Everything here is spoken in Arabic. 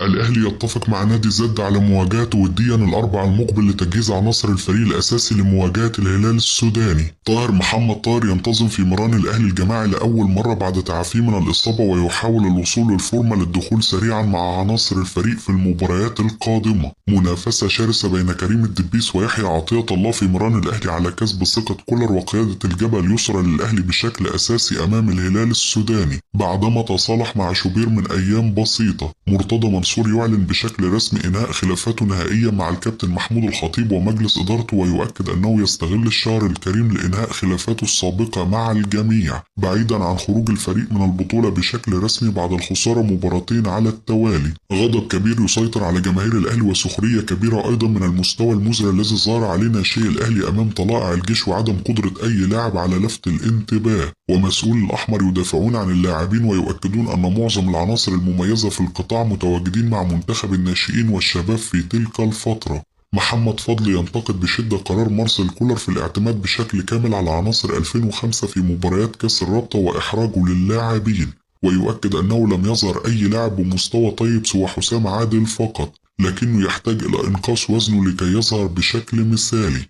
الأهلي يتفق مع نادي زد على مواجهته وديا الأربعاء المقبل لتجهيز عناصر الفريق الأساسي لمواجهة الهلال السوداني. طاهر محمد طاهر ينتظم في مران الأهلي الجماعي لأول مرة بعد تعافيه من الإصابة، ويحاول الوصول للفورمة للدخول سريعا مع عناصر الفريق في المباريات القادمة. منافسة شرسة بين كريم الدبيس ويحيى عطية الله في مران الأهلي على كسب ثقة كولر وقيادة الجبهة اليسرى للأهلي بشكل أساسي أمام الهلال السوداني، بعدما تصالح مع شوبير من أيام بسيطة. مرتضى منصور يعلن بشكل رسمي إنهاء خلافاته نهائيا مع الكابتن محمود الخطيب ومجلس إدارته، ويؤكد أنه يستغل الشهر الكريم لإنهاء خلافاته السابقة مع الجميع، بعيدا عن خروج الفريق من البطولة بشكل رسمي بعد الخسارة مباراتين على التوالي. غضب كبير يسيطر على جماهير الأهلي وسخرية كبيرة أيضا من المستوى المزري الذي ظهر عليه ناشئي الأهلي أمام طلائع الجيش، وعدم قدرة أي لاعب على لفت الانتباه. ومسؤول الأحمر يدافعون عن اللاعبين ويؤكدون أن معظم العناصر المميزة في القطاع متواجدين مع منتخب الناشئين والشباب في تلك الفترة. محمد فضل ينتقد بشدة قرار مارسيل كولر في الاعتماد بشكل كامل على عناصر 2005 في مباريات كأس الرابطة وإحراجه للاعبين، ويؤكد أنه لم يظهر أي لاعب بمستوى طيب سوى حسام عادل فقط، لكنه يحتاج إلى إنقاص وزنه لكي يظهر بشكل مثالي.